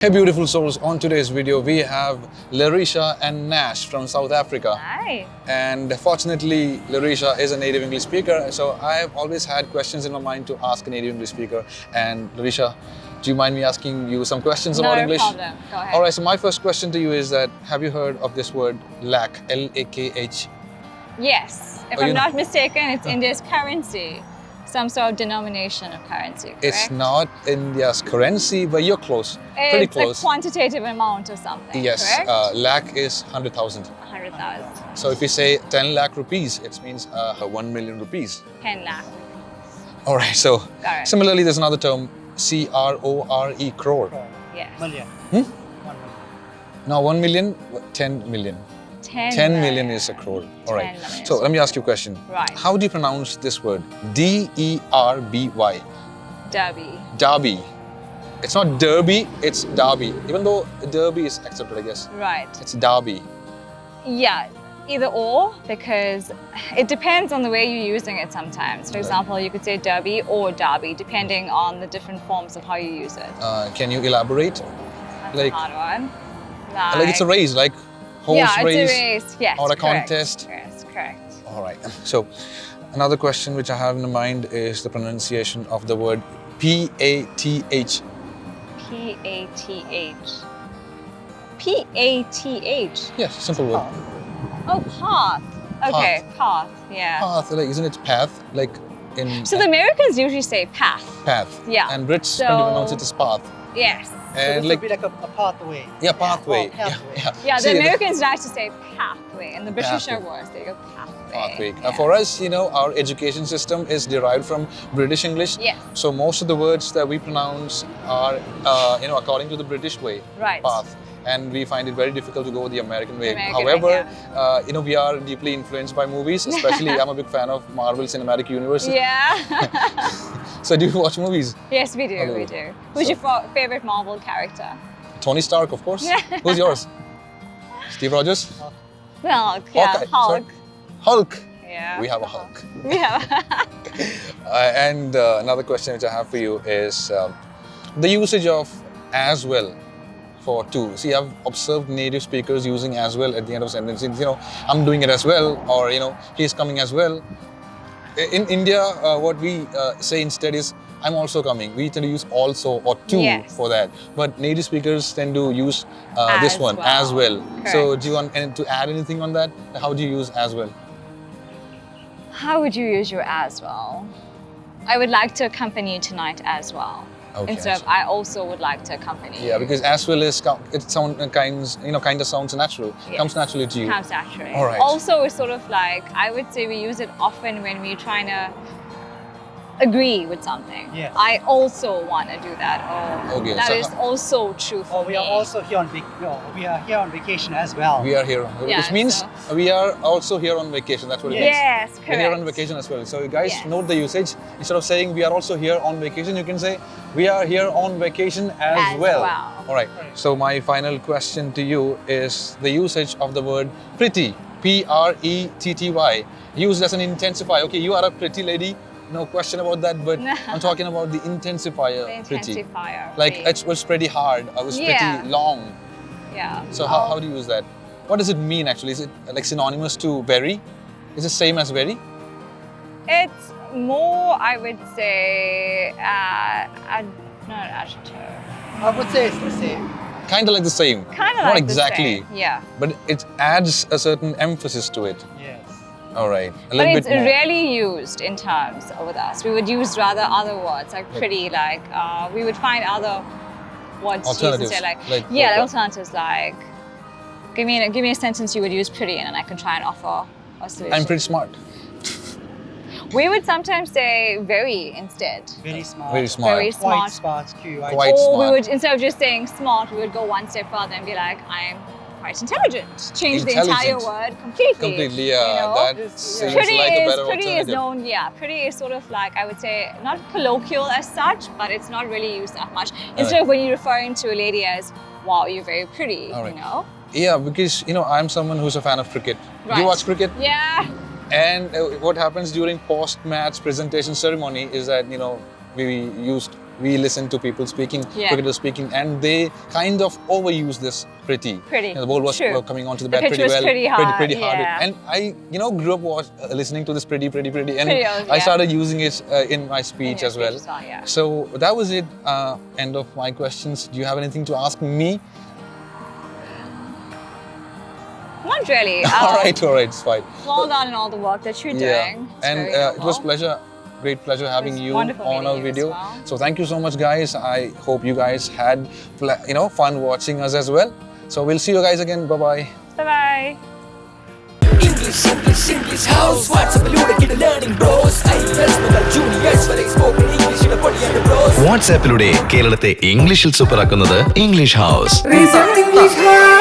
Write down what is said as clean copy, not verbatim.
Hey beautiful souls, on today's video we have Lerisha and Nash from South Africa. Hi. And fortunately Lerisha is a native English speaker, so I have always had questions in my mind to ask a native English speaker. And Lerisha, do you mind me asking you some questions about English? No problem, go ahead. Alright, so my first question to you is that, have you heard of this word lakh, L-A-K-H? Yes, if Oh, I'm not mistaken, it's India's currency. Some sort of denomination of currency, correct? It's not India's currency, but you're close, pretty It's close. a quantitative amount of something, Yes, correct? lakh is 100,000. 100,000. So if we say 10 lakh rupees, it means 1 million rupees. 10 lakh. All right, so Got it. similarly, there's another term, C-R-O-R-E, crore. Yes. Million. 1 million. Now 1 million, 10 million. 10 million is a crore. All right. 10 million. So let me ask you a question. Right. How do you pronounce this word? D-E-R-B-Y. Derby. Derby. It's not Derby, it's Derby. Even though Derby is accepted, I guess. Right. It's Derby. Yeah, either or, because it depends on the way you're using it sometimes. For example, you could say derby or derby, depending on the different forms of how you use it. Can you elaborate? That's like- a hard one. Like it's a race, like horse yeah, race. it's a race. Yes, or a correct. contest. Yes, correct. All right. So another question which I have in mind is the pronunciation of the word P-A-T-H. P-A-T-H. P-A-T-H. Yes, simple word. Oh, path. Okay, path. Yeah. Path, like isn't it path? Like in So the Americans usually say path. path. Yeah. And Brits So- tend to pronounce it as path. Yes. So And this like would be like a pathway. yeah, pathway. Oh, pathway. Yeah, See, the Americans like to say pathway, and the British Pathway. are worse. They go pathway. pathway. Yeah. For us, our education system is derived from British English. Yes. So most of the words that we pronounce are, according to the British way. Right. Path. And we find it very difficult to go the American way. American way, However, we are deeply influenced by movies. Especially, I'm a big fan of Marvel Cinematic Universe. Yeah. So, do you watch movies? Yes, we do. Hello. We do. Who's So- your favorite Marvel character? Tony Stark, of course. Who's yours? Steve Rogers? Hulk. Yeah, Hawkeye, Hulk. sorry. Hulk. Yeah. We have a Hulk. We have. And another question which I have for you is the usage of as well for to. See, I've observed native speakers using as well at the end of sentences. I'm doing it as well, or he's coming as well. In India, what we say instead is I'm also coming. We tend to use also or to Yes. for that. But native speakers tend to use this As one, well. as well. So Correct. do you want to add anything on that? How do you use as well? How would you use your as well? I would like to accompany you tonight as well. Okay, Instead of so- I also would like to accompany you. Yeah, because as well is kind of sounds natural. Yes. Comes naturally to you. Comes naturally. All right. Also, it's sort of like, I would say we use it often when we're trying to agree with something. Yes. I also want to do that. Oh, Okay, that so is also true for Oh, we are me. also here on we are here on vacation as well. We are here, Yeah, which means so- we are also here on vacation. That's what it means. Yes, correct. We're here on vacation as well. So you guys Yes. note the usage. Instead of saying we are also here on vacation, you can say we are here on vacation as well. All right. So my final question to you is the usage of the word pretty, P-R-E-T-T-Y, used as an intensifier. Okay, you are a pretty lady. No question about that, but I'm talking about the intensifier, The pretty. intensifier. Like pretty. it was pretty hard, it was Yeah. pretty long. Yeah. So how do you use that? What does it mean actually? Is it like synonymous to very? Is it same as very? It's more, I would say, not an adjective. I would say it's the same. Kind of like the same. Kind of Not like exactly, the same. Yeah. but it adds a certain emphasis to it. Yes. All right, a But little it's bit more. rarely used in terms with us. We would use rather other words, like pretty, like we would find other words to use Alternatives, instead, like yeah, what? alternatives like give me a sentence you would use pretty in, and I can try and offer a solution. I'm pretty smart. We would sometimes say very instead. Very smart. Very smart. Very Quite smart. smart. QI. Quite Or we smart. would, instead of just saying smart, we would go one step further and be like, I'm quite intelligent. Change the entire Intelligent. word completely. Completely, yeah. You know? That seems Pretty like a is better pretty is alternative. known, yeah. Pretty is sort of like, I would say, not colloquial as such, but it's not really used that much. Instead of when you're referring to a lady as, wow, you're very pretty, All right. you know? Yeah, because I'm someone who's a fan of cricket. Do you Right. watch cricket? Yeah. And what happens during post-match presentation ceremony is that we used we listen to people speaking, Yeah. cricketers speaking, and they kind of overuse this pretty. Pretty. You know, the ball was True. coming onto the The bat pitch pretty was well, pretty hard, pretty hard. yeah. And I, grew up listening to this pretty, and Pretty, I yeah. started using it in my speech your as well. speech as well, yeah. So that was it. End of my questions. Do you have anything to ask me? Not really. All right, it's fine. Well done in all the work that you're doing. It's and very it was noble. great pleasure having was you wonderful on meeting our you as video. well. So thank you so much, guys. I hope you guys had fun watching us as well. So we'll see you guys again. Bye bye. Bye-bye. English house. WhatsApp-ലൂടെ get learning bros. IELTS മുതൽ juniors വരെ spoken English ലെ പൊടിയാണ് bros. വാട്സാപ്പിലൂടെ കേരളത്തെ ഇംഗ്ലീഷിൽ സൂപ്പറാക്കുന്നത് English house. English house.